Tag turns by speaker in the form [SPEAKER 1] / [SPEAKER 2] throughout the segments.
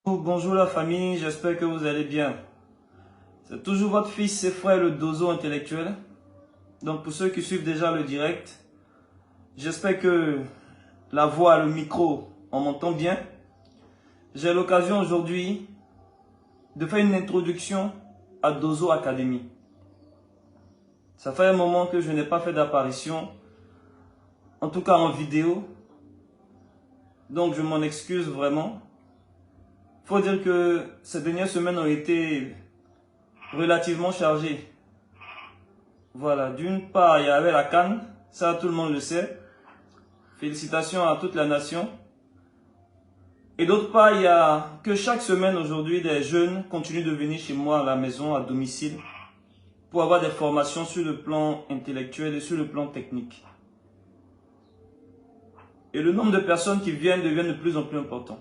[SPEAKER 1] Bonjour la famille, j'espère que vous allez bien. C'est toujours votre fils et frère le Dozo intellectuel. Donc pour ceux qui suivent déjà le direct, j'espère que la voix, le micro, on m'entend bien. J'ai l'occasion aujourd'hui de faire une introduction à Dozo Academy. Ça fait un moment que je n'ai pas fait d'apparition, en tout cas en vidéo. Donc je m'en excuse vraiment. Faut dire que ces dernières semaines ont été relativement chargées. Voilà, d'une part, il y avait la CAN, ça tout le monde le sait. Félicitations à toute la nation. Et d'autre part, il y a que chaque semaine aujourd'hui, des jeunes continuent de venir chez moi à la maison, à domicile, pour avoir des formations sur le plan intellectuel et sur le plan technique. Et le nombre de personnes qui viennent devient de plus en plus important.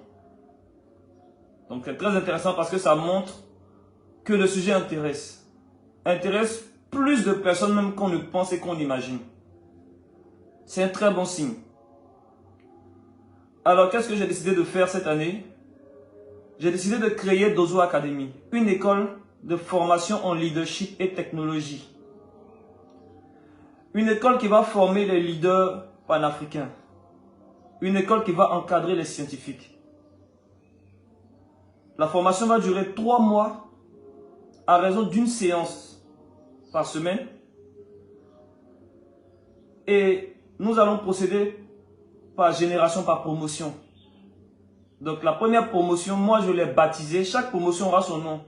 [SPEAKER 1] Donc c'est très intéressant parce que ça montre que le sujet intéresse plus de personnes même qu'on ne pense et qu'on imagine. C'est un très bon signe. Alors qu'est-ce que j'ai décidé de faire cette année? J'ai décidé de créer Dozo Academy, une école de formation en leadership et technologie. Une école qui va former les leaders panafricains. Une école qui va encadrer les scientifiques. La formation va durer 3 mois à raison d'une séance par semaine. Et nous allons procéder par génération, par promotion. Donc la première promotion, moi je l'ai baptisée, chaque promotion aura son nom.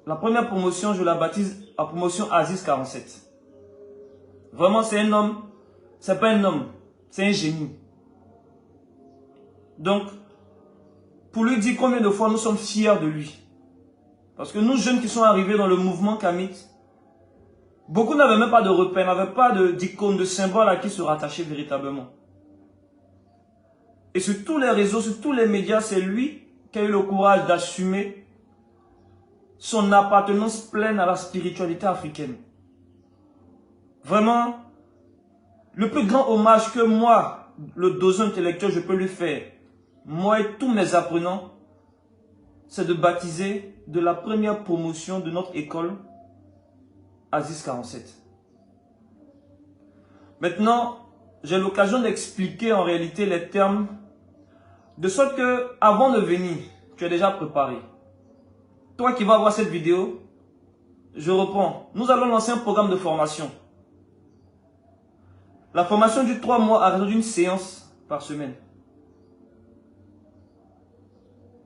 [SPEAKER 1] La première promotion, je la baptise la promotion Aziz 47. Vraiment c'est un homme, c'est pas un homme, c'est un génie. Donc, pour lui dire combien de fois nous sommes fiers de lui. Parce que nous jeunes qui sont arrivés dans le mouvement Kamit, beaucoup n'avaient même pas de repères, n'avaient pas d'icône, de symbole à qui se rattacher véritablement. Et sur tous les réseaux, sur tous les médias, c'est lui qui a eu le courage d'assumer son appartenance pleine à la spiritualité africaine. Vraiment, le plus grand hommage que moi, le Dozo intellectuel, je peux lui faire, moi et tous mes apprenants, c'est de baptiser de la première promotion de notre école Aziz 47. Maintenant, j'ai l'occasion d'expliquer en réalité les termes de sorte que, avant de venir, tu es déjà préparé. Toi qui vas voir cette vidéo, je reprends. Nous allons lancer un programme de formation. La formation dure 3 mois à raison d'une séance par semaine.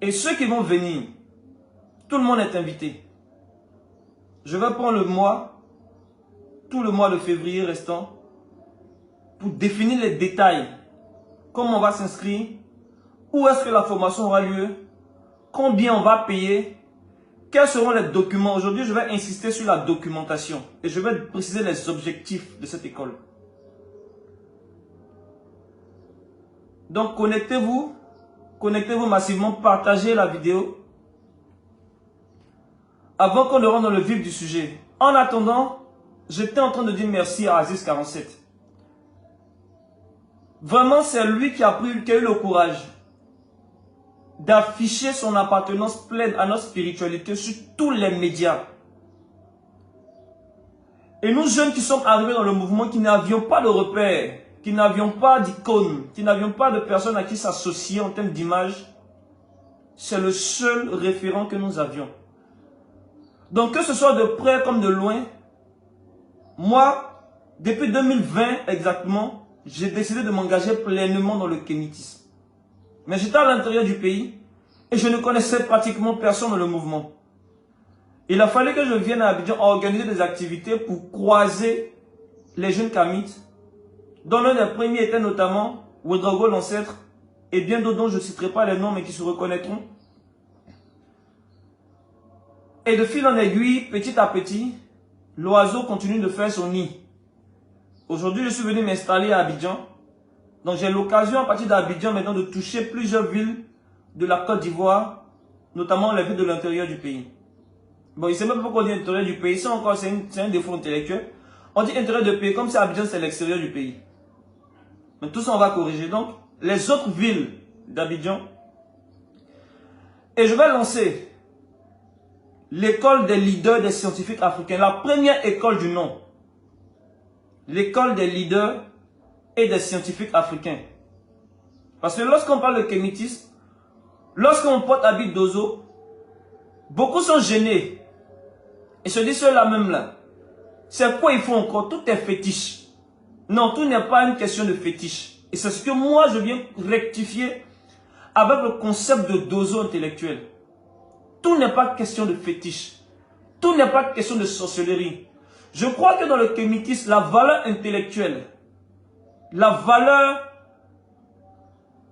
[SPEAKER 1] Et ceux qui vont venir, tout le monde est invité. Je vais prendre le mois, tout le mois de février restant, pour définir les détails. Comment on va s'inscrire, où est-ce que la formation aura lieu, combien on va payer, quels seront les documents. Aujourd'hui, je vais insister sur la documentation et je vais préciser les objectifs de cette école. Donc, connectez-vous massivement, partagez la vidéo avant qu'on ne rentre dans le vif du sujet. En attendant, j'étais en train de dire merci à Aziz 47. Vraiment, c'est lui qui a eu le courage d'afficher son appartenance pleine à notre spiritualité sur tous les médias. Et nous jeunes qui sommes arrivés dans le mouvement, qui n'avions pas de repères, qui n'avions pas d'icônes, qui n'avions pas de personnes à qui s'associer en termes d'image, c'est le seul référent que nous avions. Donc que ce soit de près comme de loin, moi, depuis 2020 exactement, j'ai décidé de m'engager pleinement dans le kémitisme. Mais j'étais à l'intérieur du pays et je ne connaissais pratiquement personne dans le mouvement. Il a fallu que je vienne à Abidjan organiser des activités pour croiser les jeunes kamites, dont l'un des premiers était notamment Ouedraogo l'ancêtre et bien d'autres dont je ne citerai pas les noms mais qui se reconnaîtront. Et de fil en aiguille, petit à petit, l'oiseau continue de faire son nid. Aujourd'hui, je suis venu m'installer à Abidjan. Donc j'ai l'occasion à partir d'Abidjan maintenant de toucher plusieurs villes de la Côte d'Ivoire, notamment les villes de l'intérieur du pays. Bon, il ne sait même pas pourquoi on dit intérieur du pays, ça encore c'est un défaut intellectuel. On dit intérieur du pays comme si Abidjan c'est l'extérieur du pays. Mais tout ça on va corriger. Donc les autres villes d'Abidjan, Et je vais lancer l'école des leaders des scientifiques africains. La première école du nom. L'école des leaders et des scientifiques africains. Parce que lorsqu'on parle de kémitisme, lorsqu'on porte habit d'Ozo, beaucoup sont gênés. Et se disent ceux-là même là. C'est quoi il faut encore? Tout est fétiche. Non, tout n'est pas une question de fétiche. Et c'est ce que moi je viens rectifier avec le concept de dozo intellectuel. Tout n'est pas question de fétiche. Tout n'est pas question de sorcellerie. Je crois que dans le kémitisme, la valeur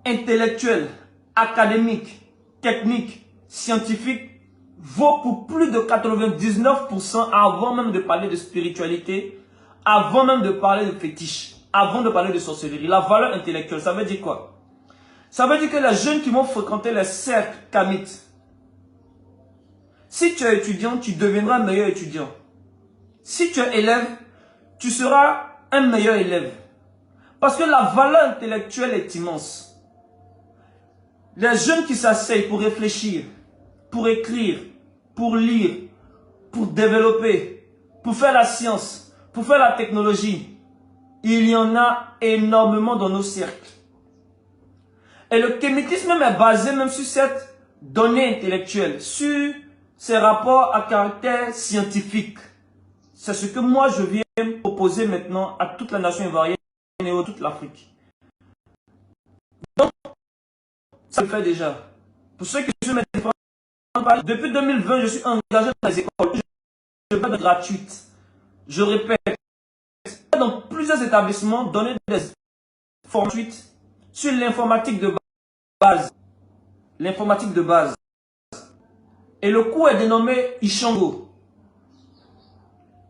[SPEAKER 1] intellectuelle, académique, technique, scientifique, vaut pour plus de 99% avant même de parler de spiritualité, avant même de parler de fétiche, avant de parler de sorcellerie. La valeur intellectuelle, ça veut dire quoi? Ça veut dire que les jeunes qui vont fréquenter les cercles kamites, si tu es étudiant, tu deviendras un meilleur étudiant. Si tu es élève, tu seras un meilleur élève. Parce que la valeur intellectuelle est immense. Les jeunes qui s'asseyent pour réfléchir, pour écrire, pour lire, pour développer, pour faire la science, pour faire la technologie, il y en a énormément dans nos cercles. Et le kémitisme même est basé même sur cette donnée intellectuelle, sur ces rapports à caractère scientifique. C'est ce que moi je viens proposer maintenant à toute la nation ivoirienne et à toute l'Afrique. Donc, ça le fait déjà. Pour ceux qui suivent mes différents pages, depuis 2020, je suis engagé dans les écoles. Je fais de gratuite. Je répète, dans plusieurs établissements, donner des formations sur l'informatique de base. L'informatique de base. Et le cours est dénommé Ishango.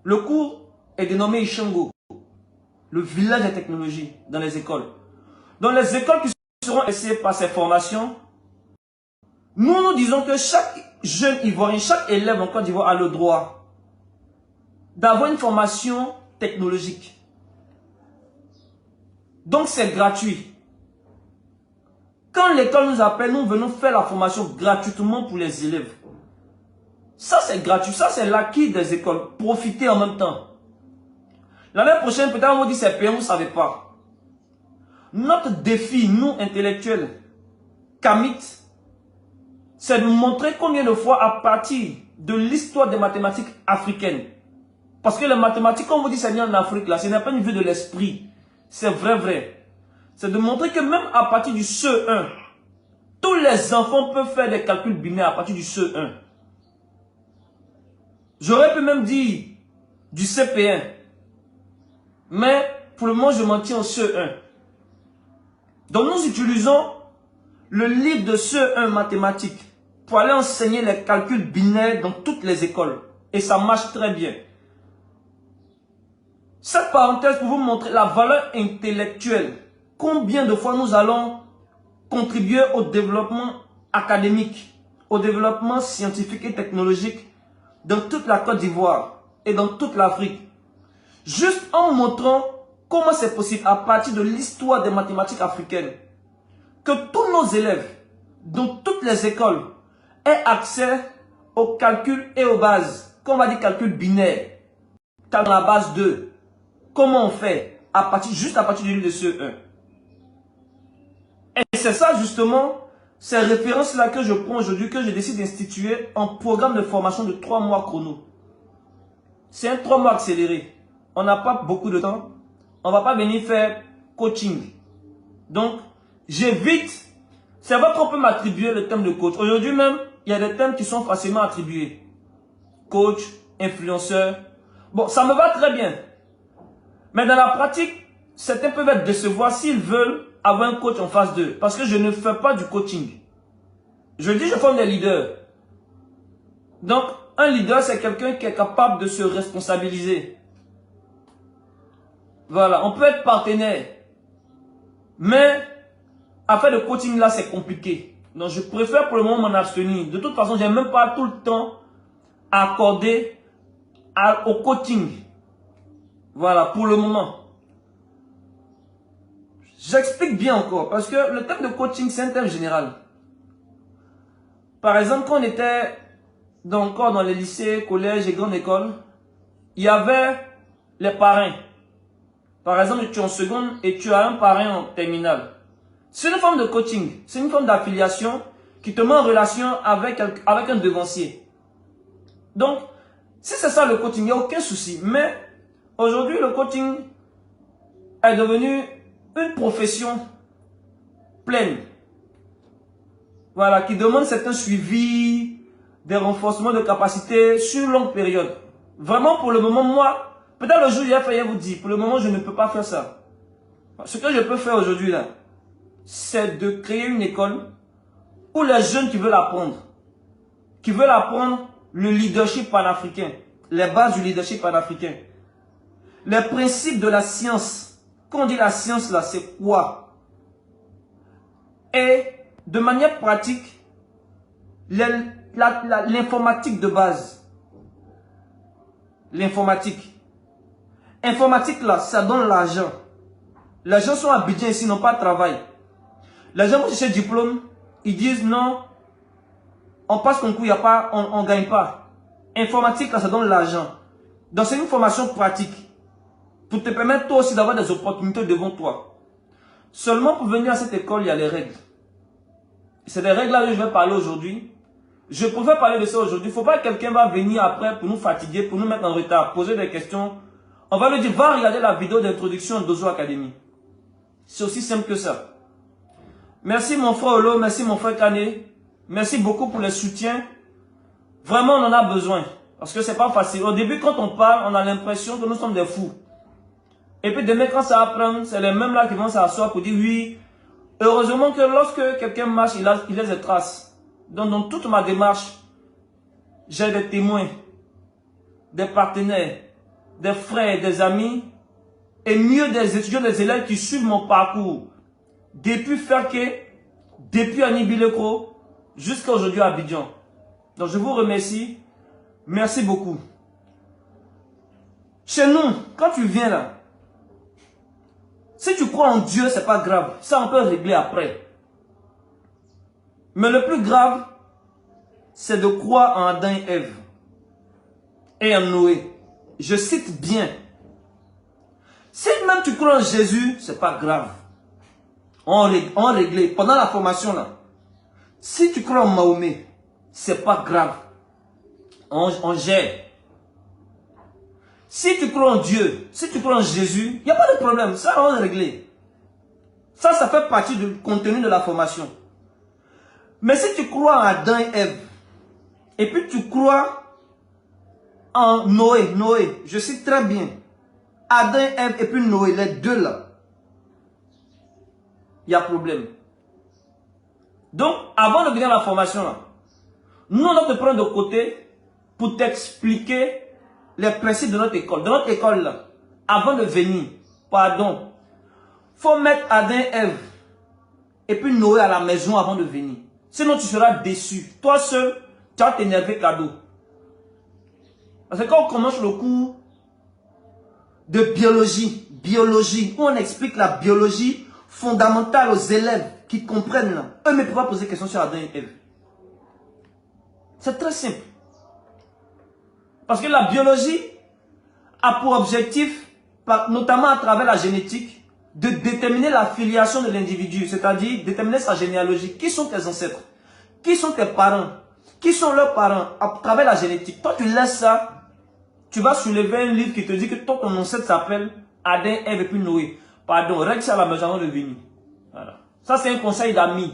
[SPEAKER 1] Le cours est dénommé Ishango. Le village des technologies dans les écoles. Dans les écoles qui seront essayées par ces formations, nous disons que chaque jeune Ivoirien, chaque élève en Côte d'Ivoire a le droit d'avoir une formation technologique. Donc c'est gratuit. Quand l'école nous appelle, nous venons faire la formation gratuitement pour les élèves. Ça c'est gratuit, ça c'est l'acquis des écoles. Profitez en même temps. L'année prochaine, peut-être on vous dit c'est payant, vous ne savez pas. Notre défi, nous intellectuels, kamites, c'est de montrer combien de fois à partir de l'histoire des mathématiques africaines. Parce que les mathématiques, comme on vous dit, c'est bien en Afrique, là, ce n'est pas une vue de l'esprit. C'est vrai. C'est de montrer que même à partir du CE1, tous les enfants peuvent faire des calculs binaires à partir du CE1. J'aurais pu même dire du CP1. Mais pour le moment, je m'en tiens au CE1. Donc nous utilisons le livre de CE1 mathématiques pour aller enseigner les calculs binaires dans toutes les écoles. Et ça marche très bien. Cette parenthèse pour vous montrer la valeur intellectuelle. Combien de fois nous allons contribuer au développement académique, au développement scientifique et technologique dans toute la Côte d'Ivoire et dans toute l'Afrique. Juste en montrant comment c'est possible à partir de l'histoire des mathématiques africaines. Que tous nos élèves, dans toutes les écoles, aient accès au calcul et aux bases. Comme on va dire calcul binaire. Dans la base 2. Comment on fait juste à partir du livre de CE1. Et c'est ça justement, ces références-là que je prends aujourd'hui, que je décide d'instituer en programme de formation de 3 mois chrono. C'est un 3 mois accéléré. On n'a pas beaucoup de temps. On ne va pas venir faire coaching. Donc, j'évite. C'est vrai qu'on peut m'attribuer le thème de coach. Aujourd'hui même, il y a des thèmes qui sont facilement attribués. Coach, influenceur. Bon, ça me va très bien. Mais dans la pratique, certains peuvent être décevoir s'ils veulent avoir un coach en phase 2. Parce que je ne fais pas du coaching. Je dis, je forme des leaders. Donc, un leader, c'est quelqu'un qui est capable de se responsabiliser. Voilà, on peut être partenaire. Mais, à faire le coaching là, c'est compliqué. Donc, je préfère pour le moment m'en abstenir. De toute façon, je n'ai même pas tout le temps à accorder au coaching. Voilà, pour le moment. J'explique bien encore, parce que le thème de coaching, c'est un thème général. Par exemple, quand on était encore dans les lycées, collèges et grandes écoles, il y avait les parrains. Par exemple, tu es en seconde et tu as un parrain en terminale. C'est une forme de coaching, c'est une forme d'affiliation qui te met en relation avec un devancier. Donc, si c'est ça le coaching, il n'y a aucun souci. Mais aujourd'hui, le coaching est devenu une profession pleine. Voilà, qui demande certains suivis, des renforcements de capacités sur longue période. Vraiment, pour le moment, moi, peut-être le jour où il a failli vous dire, pour le moment, je ne peux pas faire ça. Ce que je peux faire aujourd'hui, là, c'est de créer une école où les jeunes qui veulent apprendre le leadership panafricain, les bases du leadership panafricain, les principes de la science. Quand on dit la science, là, c'est quoi? Et de manière pratique, l'informatique de base. L'informatique. Informatique, là, ça donne l'argent. Les gens sont à Abidjan ici, n'ont pas de travail. Les gens vont chercher le diplôme, ils disent non, on passe concours, y a pas, on ne gagne pas. Informatique, là, ça donne l'argent. Donc, c'est une formation pratique. Pour te permettre toi aussi d'avoir des opportunités devant toi. Seulement pour venir à cette école, il y a les règles. C'est des règles là que je vais parler aujourd'hui. Je préfère parler de ça aujourd'hui. Il ne faut pas que quelqu'un va venir après pour nous fatiguer, pour nous mettre en retard, poser des questions. On va lui dire, va regarder la vidéo d'introduction d'Ozo Academy. C'est aussi simple que ça. Merci mon frère Olo, merci mon frère Kane. Merci beaucoup pour le soutien. Vraiment, on en a besoin. Parce que c'est pas facile. Au début, quand on parle, on a l'impression que nous sommes des fous. Et puis demain, quand ça va prendre, c'est les mêmes là qui vont s'asseoir pour dire oui. Heureusement que lorsque quelqu'un marche, il laisse des traces. Donc, dans toute ma démarche, j'ai des témoins, des partenaires, des frères, des amis, et mieux des étudiants, des élèves qui suivent mon parcours. Depuis Ferke, depuis Annie Bileko, jusqu'à aujourd'hui à Abidjan. Donc, je vous remercie. Merci beaucoup. Chez nous, quand tu viens là, si tu crois en Dieu, c'est pas grave. Ça, on peut régler après. Mais le plus grave, c'est de croire en Adam et Ève. Et en Noé. Je cite bien. Si même tu crois en Jésus, c'est pas grave. On réglait. Pendant la formation là. Si tu crois en Mahomet, c'est pas grave. On gère. Si tu crois en Dieu, si tu crois en Jésus, il n'y a pas de problème. Ça, on va régler. Ça fait partie du contenu de la formation. Mais si tu crois en Adam et Ève, et puis tu crois en Noé, je cite très bien. Adam et Ève et puis Noé, les deux là. Il y a problème. Donc, avant de venir à la formation là, nous on doit te prendre de côté pour t'expliquer les principes de notre école. Dans notre école là, avant de venir, faut mettre Adam et Ève et puis Noé à la maison avant de venir. Sinon tu seras déçu. Toi seul, tu vas t'énerver cadeau. Parce que quand on commence le cours de biologie, où on explique la biologie fondamentale aux élèves qui comprennent là, eux ne peuvent pas poser des questions sur Adam et Ève. C'est très simple. Parce que la biologie a pour objectif, notamment à travers la génétique, de déterminer la filiation de l'individu, c'est-à-dire déterminer sa généalogie. Qui sont tes ancêtres? Qui sont tes parents? Qui sont leurs parents à travers la génétique? Toi, tu laisses ça, tu vas soulever un livre qui te dit que ton ancêtre s'appelle Adam, Ève et puis Noé. Règle ça à la maison avant de venir. Voilà. Ça, c'est un conseil d'amis.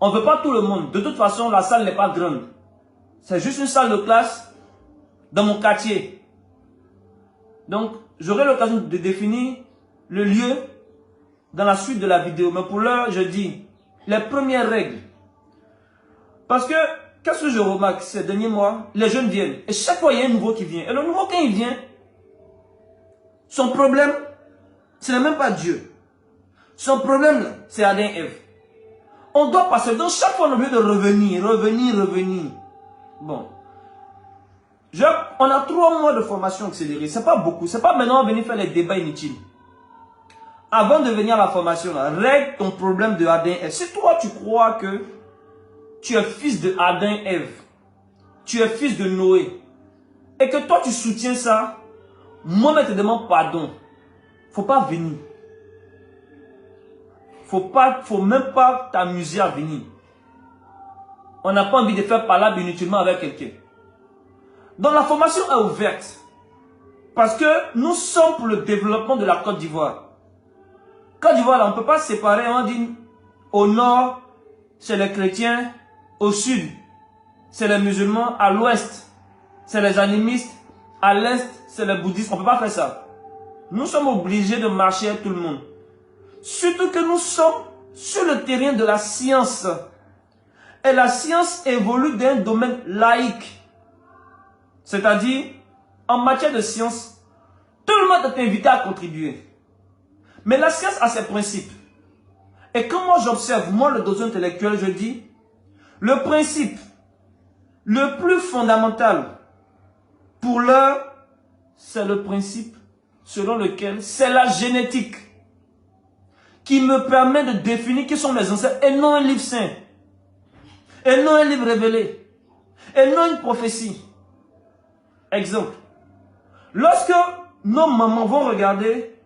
[SPEAKER 1] On ne veut pas tout le monde. De toute façon, la salle n'est pas grande. C'est juste une salle de classe dans mon quartier. Donc, j'aurai l'occasion de définir le lieu dans la suite de la vidéo. Mais pour l'heure, je dis les premières règles. Parce que, qu'est-ce que je remarque ces derniers mois? Les jeunes viennent. Et chaque fois, il y a un nouveau qui vient. Et le nouveau, quand il vient, son problème, ce n'est même pas Dieu. Son problème, c'est Adam et Ève. On doit passer. Donc, chaque fois, on a besoin de revenir. Bon. On a 3 mois de formation accélérée. C'est pas beaucoup. C'est pas maintenant venir faire les débats inutiles. Avant de venir à la formation, là, règle ton problème de Adam et Ève. Si toi, tu crois que tu es fils de Adam et Ève, tu es fils de Noé, et que toi tu soutiens ça, moi je te demande pardon. Faut pas venir. Faut même pas t'amuser à venir. On n'a pas envie de faire palabre inutilement avec quelqu'un. Donc la formation est ouverte. Parce que nous sommes pour le développement de la Côte d'Ivoire. Côte d'Ivoire, on ne peut pas séparer. On dit au nord, c'est les chrétiens. Au sud, c'est les musulmans. À l'ouest, c'est les animistes. À l'est, c'est les bouddhistes. On ne peut pas faire ça. Nous sommes obligés de marcher avec tout le monde. Surtout que nous sommes sur le terrain de la science. Et la science évolue dans un domaine laïque. C'est-à-dire, en matière de science, tout le monde est invité à contribuer. Mais la science a ses principes. Et quand moi j'observe, moi le dossier intellectuel, je dis, le principe le plus fondamental pour l'heure, c'est le principe selon lequel c'est la génétique qui me permet de définir qui sont mes ancêtres et non un livre saint, et non un livre révélé, et non une prophétie. Exemple, lorsque nos mamans vont regarder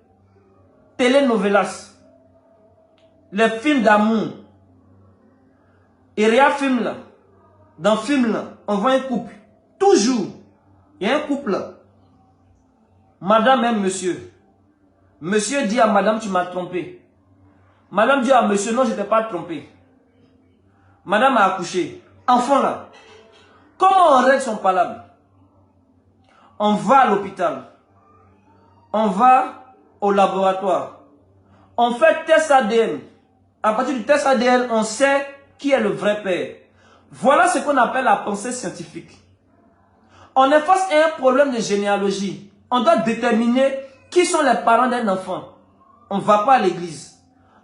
[SPEAKER 1] telenovelas, les films d'amour, et rien film là, dans le film là, on voit un couple, toujours, il y a un couple là, madame aime monsieur, monsieur dit à madame tu m'as trompé, madame dit à monsieur non je t'ai pas trompé, madame a accouché, enfant là, comment on règle son palabre? On va à l'hôpital, on va au laboratoire, on fait test ADN. À partir du test ADN, on sait qui est le vrai père. Voilà ce qu'on appelle la pensée scientifique. On est face à un problème de généalogie. On doit déterminer qui sont les parents d'un enfant. On ne va pas à l'église,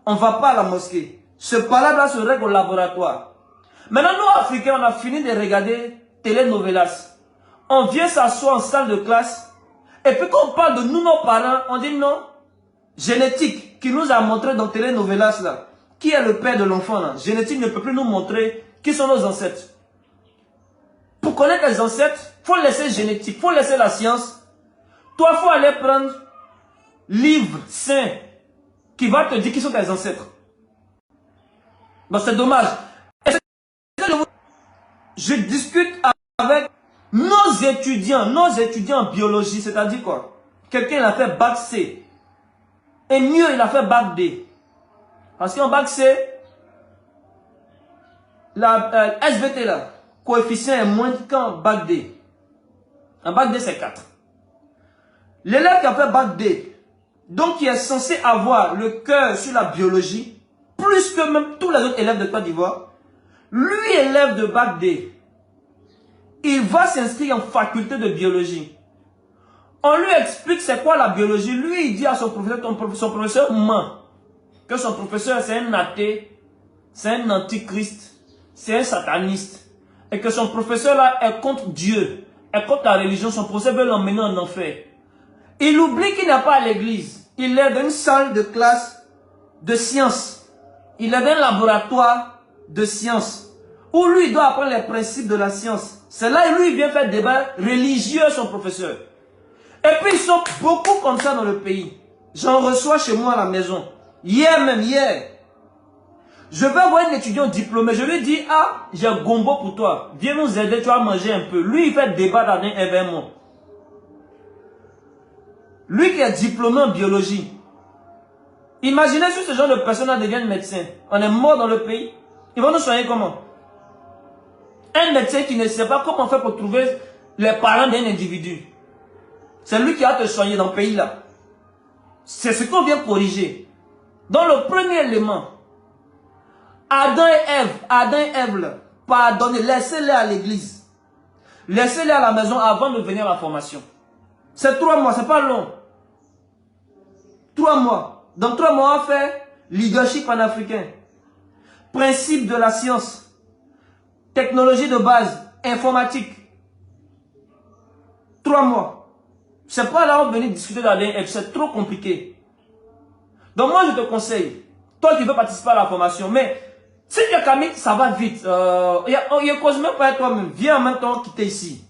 [SPEAKER 1] on ne va pas à la mosquée. Ce palabre se règle au laboratoire. Maintenant, nous, Africains, on a fini de regarder telenovelas. On vient s'asseoir en salle de classe. Et puis quand on parle de nous, nos parents, on dit non. Génétique, qui nous a montré dans telenovelas là. Qui est le père de l'enfant là? Génétique ne peut plus nous montrer qui sont nos ancêtres. Pour connaître les ancêtres, il faut laisser génétique, il faut laisser la science. Toi, il faut aller prendre livre saint qui va te dire qui sont tes ancêtres. Donc c'est dommage. Je discute avec nos étudiants en biologie, c'est-à-dire quoi? Quelqu'un il a fait bac C. Et mieux, il a fait bac D. Parce qu'en bac C, la SVT là, coefficient est moins qu'en bac D. En bac D, c'est 4. L'élève qui a fait bac D, donc qui est censé avoir le cœur sur la biologie, plus que même tous les autres élèves de Côte d'Ivoire, lui, élève de bac D, il va s'inscrire en faculté de biologie. On lui explique c'est quoi la biologie. Lui, il dit à son professeur ment. Que son professeur c'est un athée, c'est un antichrist, c'est un sataniste. Et que son professeur là est contre Dieu, est contre la religion. Son professeur veut l'emmener en enfer. Il oublie qu'il n'est pas à l'église. Il est dans une salle de classe de sciences. Il est dans un laboratoire de sciences. Où lui il doit apprendre les principes de la science. C'est là où lui il vient faire débat religieux son professeur. Et puis ils sont beaucoup comme ça dans le pays. J'en reçois chez moi à la maison. Hier. Je vais voir un étudiant diplômé. Je lui dis, ah, j'ai un gombo pour toi. Viens nous aider, tu vas manger un peu. Lui, il fait débat dans un événement. Lui qui est diplômé en biologie. Imaginez si ce genre de personnes deviennent médecins. On est mort dans le pays. Ils vont nous soigner comment? Un médecin qui ne sait pas comment on fait pour trouver les parents d'un individu. C'est lui qui va te soigner dans le pays là. C'est ce qu'on vient corriger. Dans le premier élément, Adam et Ève, pardonnez, laissez-les à l'église. Laissez-les à la maison avant de venir à la formation. C'est 3 mois, c'est pas long. 3 mois. Dans 3 mois, on fait leadership panafricain. Principe de la science. Technologie de base, informatique. 3 mois. C'est pas là où on venir discuter d'ADN, c'est trop compliqué. Donc moi je te conseille, toi qui veux participer à la formation, mais Si tu es Kamit, ça va vite. Il y a cause même pas toi-même. Viens en même temps quitter ici.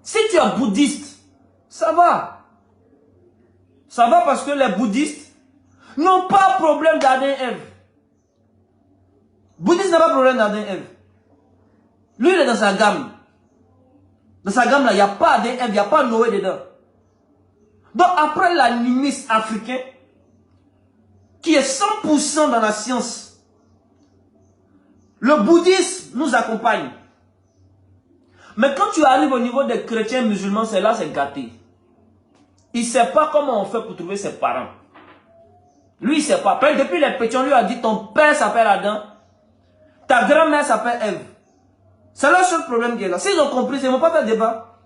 [SPEAKER 1] Si tu es bouddhiste, ça va. Ça va parce que les bouddhistes n'ont pas de problème d'Adam et Ève. Bouddhiste n'a pas de problème d'Adam et Ève. Lui, il est dans sa gamme. Dans sa gamme là, il n'y a pas Adam et Ève, il n'y a pas Noé dedans. Donc après l'animisme africain, qui est 100% dans la science, le bouddhisme nous accompagne. Mais quand tu arrives au niveau des chrétiens musulmans, c'est là, c'est gâté. Il ne sait pas comment on fait pour trouver ses parents. Lui, il ne sait pas. Depuis les petits, on lui a dit, ton père s'appelle Adam, ta grand-mère s'appelle Ève. C'est le seul problème qui est là. S'ils ont compris, ils ne vont pas faire débat.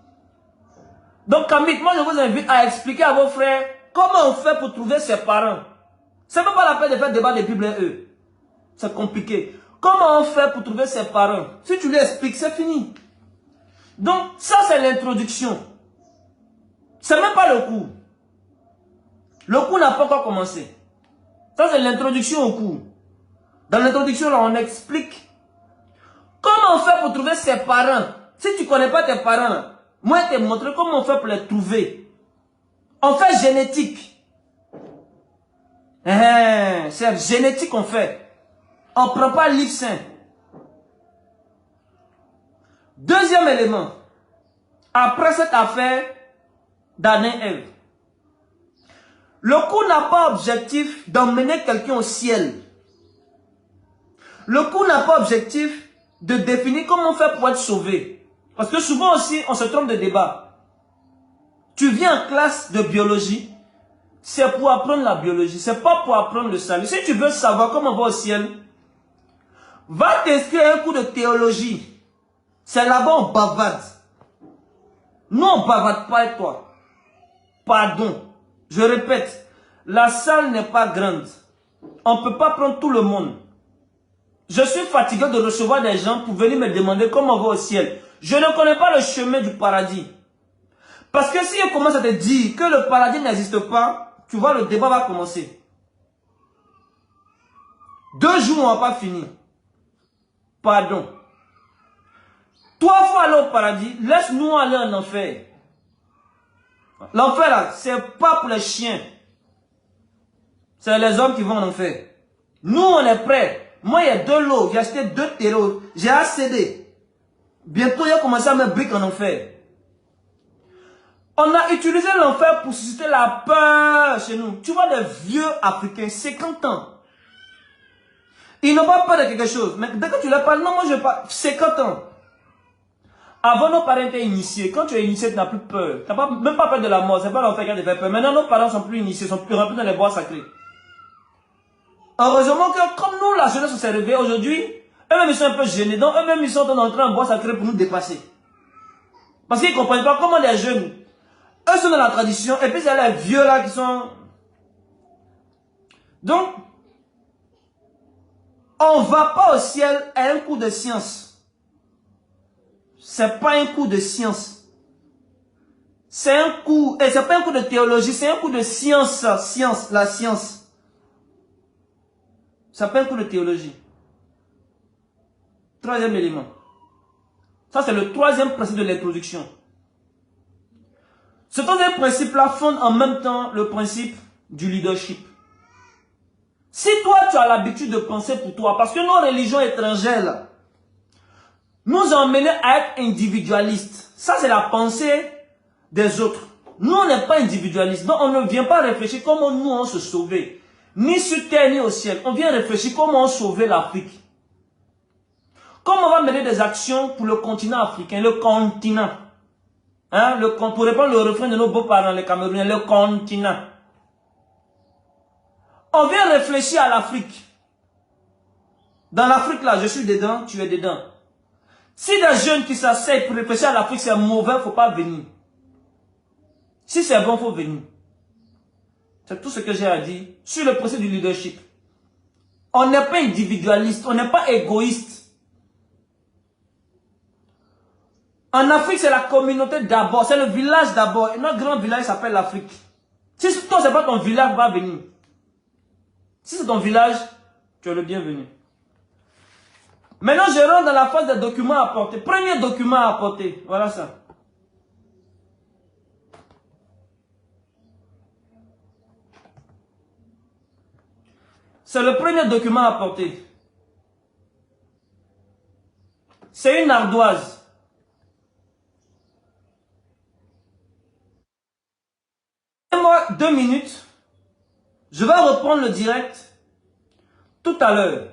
[SPEAKER 1] Donc, Kamit, moi, je vous invite à expliquer à vos frères comment on fait pour trouver ses parents. Ce n'est même pas la peine de faire débat des Bibles, eux. C'est compliqué. Comment on fait pour trouver ses parents? Si tu lui expliques, c'est fini. Donc, ça, c'est l'introduction. C'est même pas le cours. Le cours n'a pas encore commencé. Ça, c'est l'introduction au cours. Dans l'introduction, là, on explique comment on fait pour trouver ses parents. Si tu ne connais pas tes parents, moi, je te montre comment on fait pour les trouver. On fait génétique. C'est génétique qu'on fait. On ne prend pas le livre saint. Deuxième élément. Après cette affaire d'Adam et Ève, le cours n'a pas objectif d'emmener quelqu'un au ciel. Le cours n'a pas objectif de définir comment on fait pour être sauvé. Parce que souvent aussi, on se trompe de débat. Tu viens en classe de biologie, c'est pour apprendre la biologie, c'est pas pour apprendre le salut. Si tu veux savoir comment on va au ciel, va t'inscrire à un cours de théologie. C'est là-bas on bavarde. Nous, on ne bavarde pas avec toi. Pardon. Je répète, la salle n'est pas grande. On ne peut pas prendre tout le monde. Je suis fatigué de recevoir des gens pour venir me demander comment on va au ciel. Je ne connais pas le chemin du paradis. Parce que si je commence à te dire que le paradis n'existe pas, tu vois, le débat va commencer. 2 jours, on ne va pas finir. Pardon. Toi, il faut aller au paradis. Laisse-nous aller en enfer. L'enfer, là, c'est pas pour les chiens. C'est les hommes qui vont en enfer. Nous, on est prêts. Moi, il y a 2 lots. J'ai acheté 2 terreaux. J'ai accédé. Bientôt, il a commencé à me briques en enfer. On a utilisé l'enfer pour susciter la peur chez nous. Tu vois des vieux Africains, 50 ans. Ils n'ont pas peur de quelque chose. Mais dès que tu leur parles, non, moi je parle 50 ans. Avant, nos parents étaient initiés. Quand tu es initié, tu n'as plus peur. Tu n'as même pas peur de la mort. Ce n'est pas l'enfer qui a fait peur. Maintenant, nos parents sont plus initiés, sont plus remplis dans les bois sacrés. Heureusement que comme nous, la jeunesse s'est réveillée aujourd'hui, eux-mêmes ils sont un peu gênés. Donc eux-mêmes ils sont en train d'entrer en bois sacré pour nous dépasser. Parce qu'ils ne comprennent pas comment les jeunes, eux sont dans la tradition, et puis il y a les vieux là qui sont... Donc, on ne va pas au ciel à un cours de science. C'est pas un cours de science. C'est un cours, et c'est pas un cours de théologie, c'est un cours de science, la science. Ça s'appelle un cours de théologie. 3e élément. Ça, c'est le 3e principe de l'introduction. Ce 3e principe-là fonde en même temps le principe du leadership. Si toi, tu as l'habitude de penser pour toi, parce que nos religions étrangères, là, nous ont emmenés à être individualistes. Ça, c'est la pensée des autres. Nous, on n'est pas individualistes. Donc, on ne vient pas réfléchir comment nous, on se sauver. Ni sur terre, ni au ciel. On vient réfléchir comment on sauver l'Afrique. Comment on va mener des actions pour le continent africain, le continent. Hein, pour répondre au refrain de nos beaux-parents, les Camerounais, le continent. On vient réfléchir à l'Afrique. Dans l'Afrique, là, je suis dedans, tu es dedans. Si des jeunes qui s'asseyent pour réfléchir à l'Afrique, c'est mauvais, il ne faut pas venir. Si c'est bon, il faut venir. C'est tout ce que j'ai à dire sur le processus du leadership. On n'est pas individualiste, on n'est pas égoïste. En Afrique, c'est la communauté d'abord, c'est le village d'abord. Et notre grand village s'appelle l'Afrique. Si toi, ce n'est pas ton village, va venir. Si c'est ton village, tu es le bienvenu. Maintenant, je rentre dans la phase des documents à apporter. Premier document à apporter. Voilà ça. C'est le premier document à apporter. C'est une ardoise. Donnez-moi 2 minutes. Je vais reprendre le direct tout à l'heure.